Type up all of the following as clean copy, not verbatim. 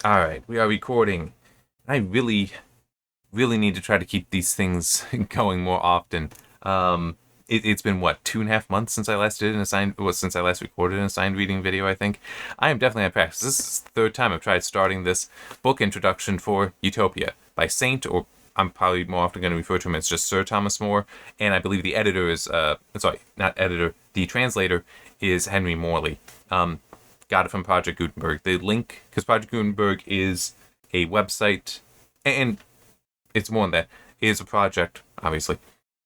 All right, we are recording. I really, really need to try to keep these things going more often. It's been what 2.5 months since I last did an assigned, well, since I last recorded an assigned reading video. I think I am definitely at practice. This is the third time I've tried starting this book introduction for Utopia by Saint, or I'm probably more often going to refer to him as just Sir Thomas More. And I believe the editor is, sorry, not editor, the translator is Henry Morley. Got it from Project Gutenberg. The link, because Project Gutenberg is a website, and it's more than that, it is a project, obviously,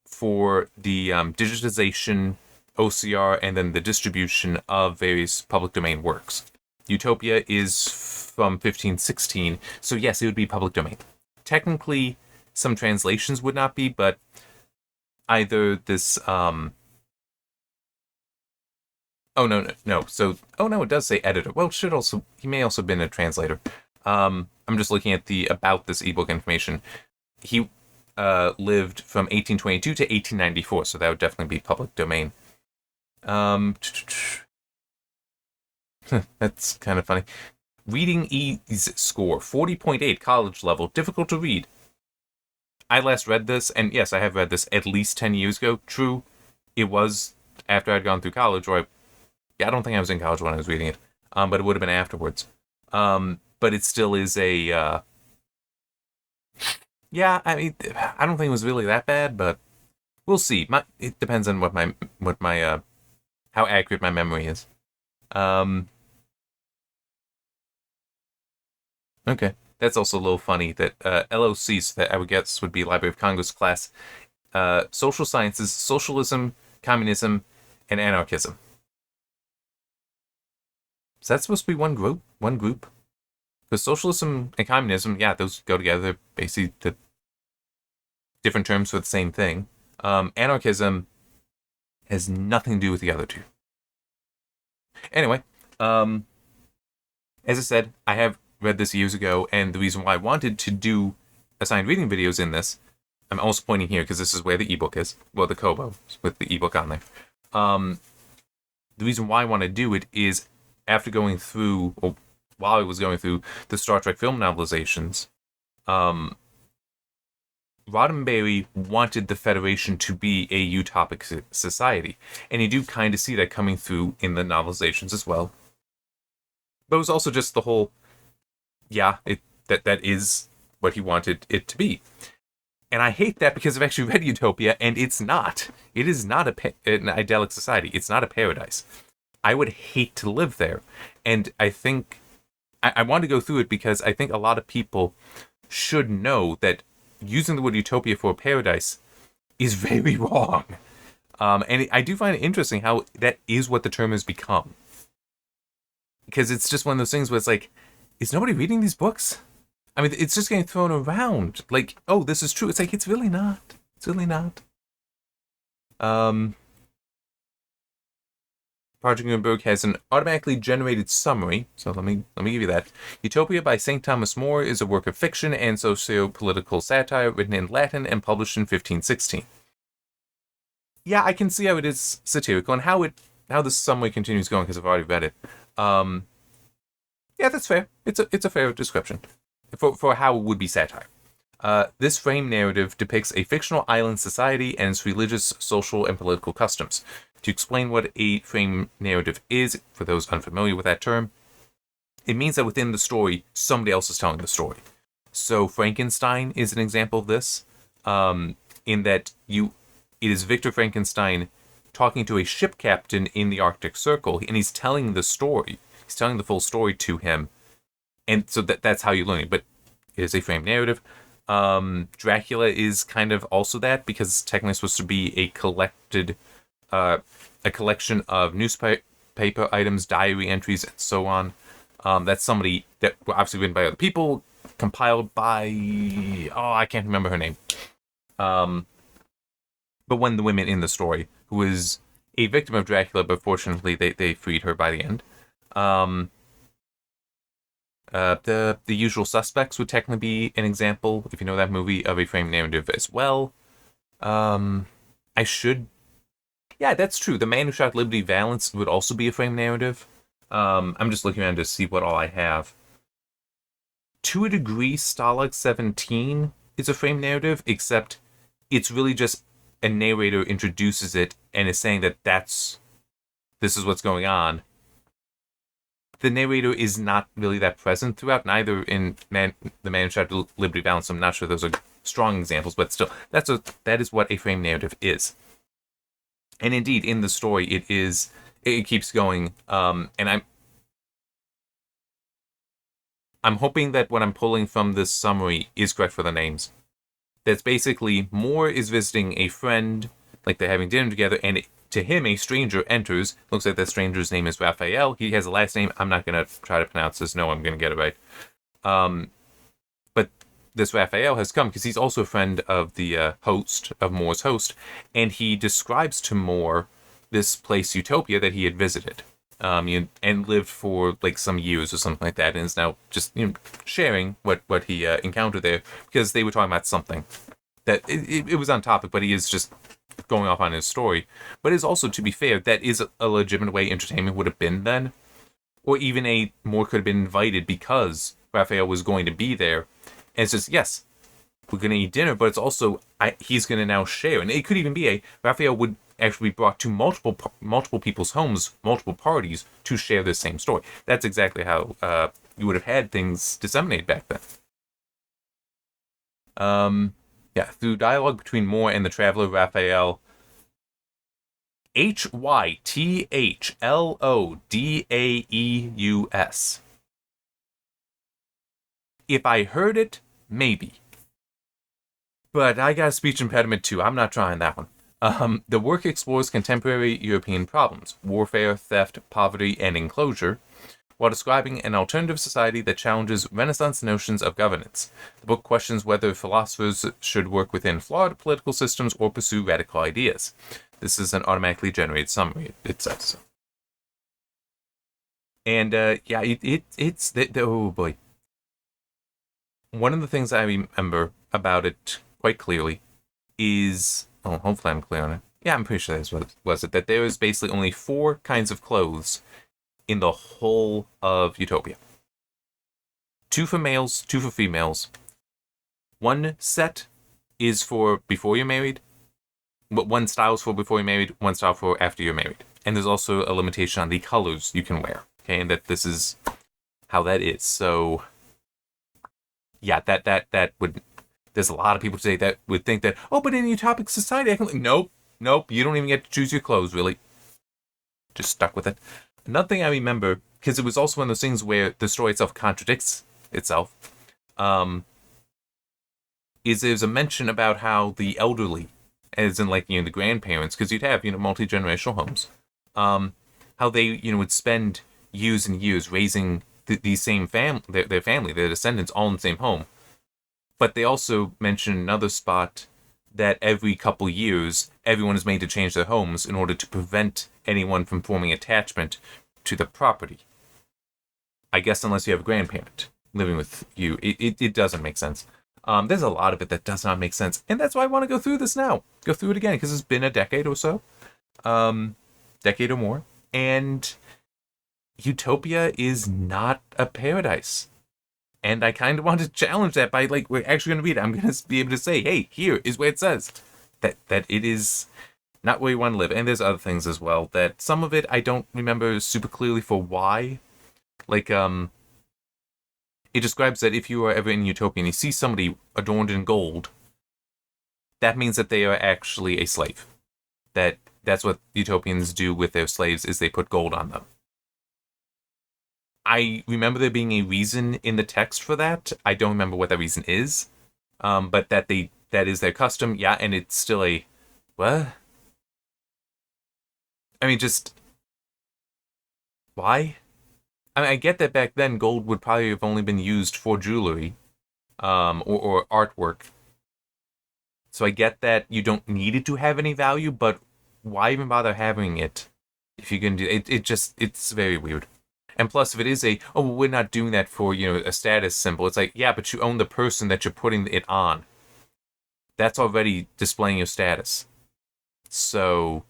for the digitization, OCR, and then the distribution of various public domain works. Utopia is from 1516, so yes, it would be public domain. Technically, some translations would not be, but either this oh no. So oh no, it does say editor. Well, it should also he may also have been a translator. I'm just looking at the about this ebook information. He lived from 1822 to 1894, so that would definitely be public domain. Um, that's kind of funny. Reading E's score 40.8, college level, difficult to read. I last read this, and yes, I have read this at least 10 years ago. True, it was after I'd gone through college, or yeah, I don't think I was in college when I was reading it, but it would have been afterwards. But it still is a, yeah, I mean, I don't think it was really that bad, but we'll see. It depends on how accurate my memory is. Um, okay. That's also a little funny that LOCs, that I would guess would be Library of Congress class, social sciences, socialism, communism, and anarchism. Is that supposed to be one group? One group? Because socialism and communism, yeah, those go together. They're basically the different terms for the same thing. Anarchism has nothing to do with the other two. Anyway, as I said, I have read this years ago, and the reason why I wanted to do assigned reading videos in this, I'm also pointing here because this is where the ebook is. Well, the Kobo with the ebook on there. The reason why I want to do it is after going through, or while I was going through the Star Trek film novelizations, Roddenberry wanted the Federation to be a utopic society, and you do kind of see that coming through in the novelizations as well. But it was also just the whole, yeah, that is what he wanted it to be. And I hate that because I've actually read Utopia, and it's not. It is not an idyllic society. It's not a paradise. I would hate to live there. And I think I want to go through it because I think a lot of people should know that using the word utopia for a paradise is very wrong. And I do find it interesting how that is what the term has become. Because it's just one of those things where it's like, is nobody reading these books? I mean, it's just getting thrown around. Like, oh, this is true. It's like, it's really not. It's really not. Project Gutenberg has an automatically generated summary, so let me give you that. Utopia by St. Thomas More is a work of fiction and socio-political satire written in Latin and published in 1516. Yeah, I can see how it is satirical and how the summary continues going because I've already read it. Yeah, that's fair. It's a fair description for how it would be satire. This frame narrative depicts a fictional island society and its religious, social, and political customs. To explain what a frame narrative is, for those unfamiliar with that term, it means that within the story, somebody else is telling the story. So Frankenstein is an example of this, in that it is Victor Frankenstein talking to a ship captain in the Arctic Circle, and he's telling the story. He's telling the full story to him, and so that's how you learn it. But it is a frame narrative. Dracula is kind of also that because it's technically supposed to be a collection of newspaper items, diary entries, and so on. That's somebody that obviously written by other people, compiled by I can't remember her name. But one of the women in the story who is a victim of Dracula, but fortunately they freed her by the end. The Usual Suspects would technically be an example, if you know that movie, of a frame narrative as well. Yeah, that's true. The Man Who Shot Liberty Valance would also be a frame narrative. I'm just looking around to see what all I have. to a degree, Stalag 17 is a frame narrative, except it's really just a narrator introduces it and is saying that this is what's going on. The narrator is not really that present throughout, neither in The Man Who Shattered Liberty Balance. I'm not sure those are strong examples, but still, that is what a frame narrative is. And indeed, in the story, it keeps going, and I'm hoping that what I'm pulling from this summary is correct for the names. That's basically Moore is visiting a friend, like they're having dinner together, and to him, a stranger enters. Looks like that stranger's name is Raphael. He has a last name. I'm not going to try to pronounce this. No, I'm going to get it right. But this Raphael has come because he's also a friend of the host, of Moore's host, and he describes to Moore this place, Utopia, that he had visited. And lived for like some years or something like that, and is now just sharing what he encountered there, because they were talking about something that it was on topic, but he is just going off on his story. But it's also, to be fair, that is a legitimate way entertainment would have been then, or even Moore could have been invited because Raphael was going to be there, and it's just, yes, we're going to eat dinner, but it's also he's going to now share, and it could even be Raphael would actually be brought to multiple people's homes, multiple parties, to share this same story. That's exactly how you would have had things disseminated back then. Through dialogue between Moore and the traveler Raphael, Hythlodauus. If I heard it, maybe. But I got a speech impediment too. I'm not trying that one. The work explores contemporary European problems, warfare, theft, poverty, and enclosure, while describing an alternative society that challenges Renaissance notions of governance. The book questions whether philosophers should work within flawed political systems or pursue radical ideas. This is an automatically generated summary, it says so. And, oh boy. One of the things I remember about it quite clearly is... Oh, hopefully I'm clear on it. Yeah, I'm pretty sure that's what was it. That there is basically only 4 kinds of clothes in the whole of Utopia. 2 for males, 2 for females. 1 set is for before you're married. 1 style is for before you're married, 1 style for after you're married. And there's also a limitation on the colors you can wear. Okay, and that this is how that is. So, yeah, that would... There's a lot of people today that would think that, oh, but in a utopic society, I can... Nope, you don't even get to choose your clothes, really. Just stuck with it. Another thing I remember, because it was also one of those things where the story itself contradicts itself, is there's a mention about how the elderly, as in like, the grandparents, because you'd have, multi-generational homes, how they, would spend years and years raising the same their family, their descendants, all in the same home. But they also mention another spot that every couple years, everyone is made to change their homes in order to prevent anyone from forming attachment to the property. I guess unless you have a grandparent living with you, it doesn't make sense. There's a lot of it that does not make sense, and that's why I want to go through this now. Go through it again, because it's been a decade or so. Decade or more. And Utopia is not a paradise. And I kind of want to challenge that by, we're actually going to read it. I'm going to be able to say, hey, here is where it says that it is not where you want to live. And there's other things as well, that some of it I don't remember super clearly for why. It describes that if you are ever in Utopia and you see somebody adorned in gold, that means that they are actually a slave. That's what Utopians do with their slaves, is they put gold on them. I remember there being a reason in the text for that. I don't remember what that reason is. But that is their custom. Yeah, and it's still a... What? I mean, just... Why? I mean, I get that back then gold would probably have only been used for jewelry. Or artwork. So I get that you don't need it to have any value, but why even bother having it if you can do it? It's very weird. And plus, if it is we're not doing that for, a status symbol, it's like, yeah, but you own the person that you're putting it on. That's already displaying your status. So,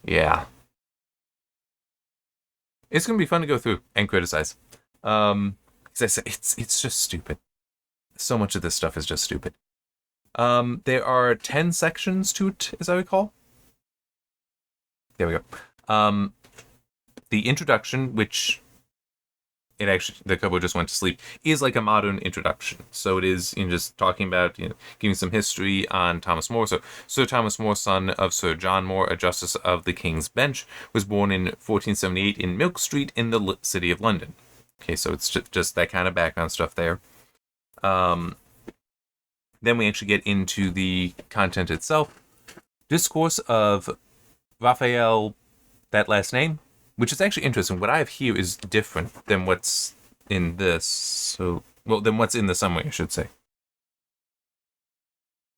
yeah. It's going to be fun to go through and criticize. As I said, it's just stupid. So much of this stuff is just stupid. There are 10 sections to it, as I recall. There we go. The introduction, which it actually, the Kobo just went to sleep, is like a modern introduction. So it is, just talking about, giving some history on Thomas More. So Sir Thomas More, son of Sir John More, a justice of the King's Bench, was born in 1478 in Milk Street in the city of London. Okay, so it's just that kind of background stuff there. Then we actually get into the content itself. Discourse of Raphael, that last name, which is actually interesting. What I have here is different than what's in this. So, than what's in the summary, I should say.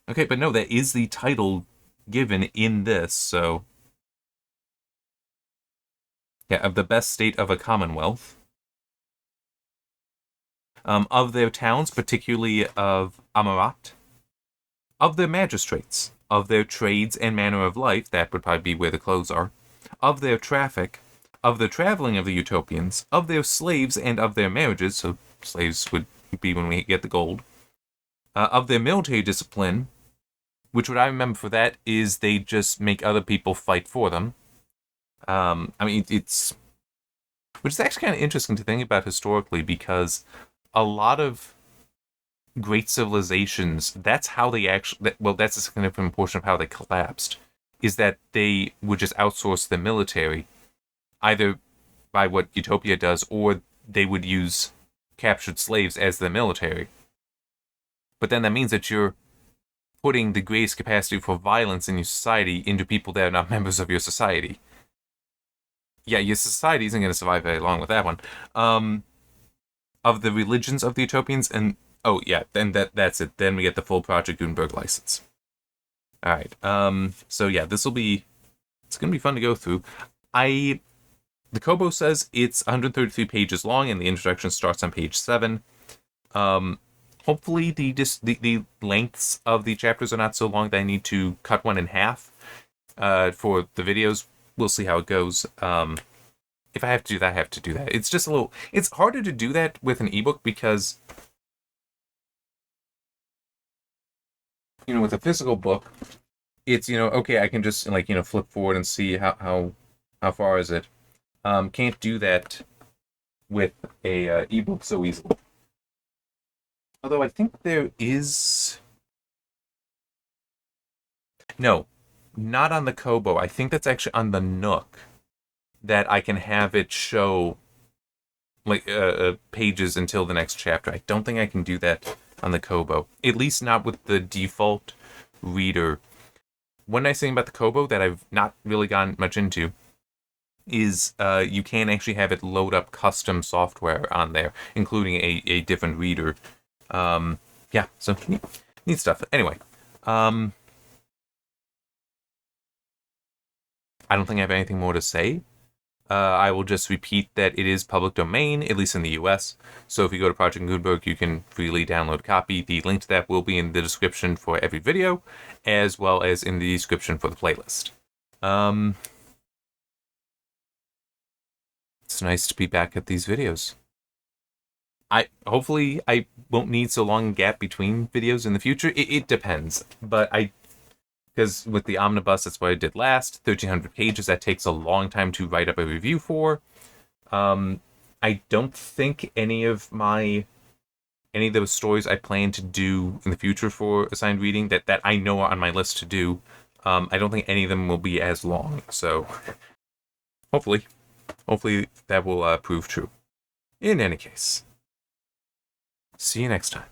Okay, but no, that is the title given in this, so... Yeah, of the best state of a commonwealth. Of their towns, particularly of Amarat. Of their magistrates. Of their trades and manner of life, that would probably be where the clothes are. Of their traffic. Of the traveling of the Utopians, of their slaves and of their marriages, so slaves would be when we get the gold, of their military discipline, which what I remember for that is they just make other people fight for them. Which is actually kind of interesting to think about historically, because a lot of great civilizations, that's how they actually, that's a significant portion of how they collapsed, is that they would just outsource the military, either by what Utopia does, or they would use captured slaves as the military. But then that means that you're putting the greatest capacity for violence in your society into people that are not members of your society. Yeah, your society isn't going to survive very long with that one. Of the religions of the Utopians, and then that's it. Then we get the full Project Gutenberg license. Alright, so yeah, it's going to be fun to go through. The Kobo says it's 133 pages long, and the introduction starts on page 7. Hopefully the lengths of the chapters are not so long that I need to cut one in half for the videos. We'll see how it goes. If I have to do that, I have to do that. It's just it's harder to do that with an ebook because, with a physical book, it's, okay, I can just, flip forward and see how far is it. Can't do that with a ebook so easily. Although I think there is... No, not on the Kobo. I think that's actually on the Nook that I can have it show pages until the next chapter. I don't think I can do that on the Kobo. At least not with the default reader. One nice thing about the Kobo that I've not really gotten much into is you can actually have it load up custom software on there, including a different reader. So neat stuff. Anyway, I don't think I have anything more to say. I will just repeat that it is public domain, at least in the US. So if you go to Project Gutenberg, you can freely download a copy. The link to that will be in the description for every video, as well as in the description for the playlist. It's nice to be back at these videos. Hopefully I won't need so long a gap between videos in the future. It depends, but because with the omnibus, that's what I did last. 1,300 pages, that takes a long time to write up a review for. I don't think any of those stories I plan to do in the future for assigned reading that I know are on my list to do, I don't think any of them will be as long. So hopefully that will prove true. In any case, see you next time.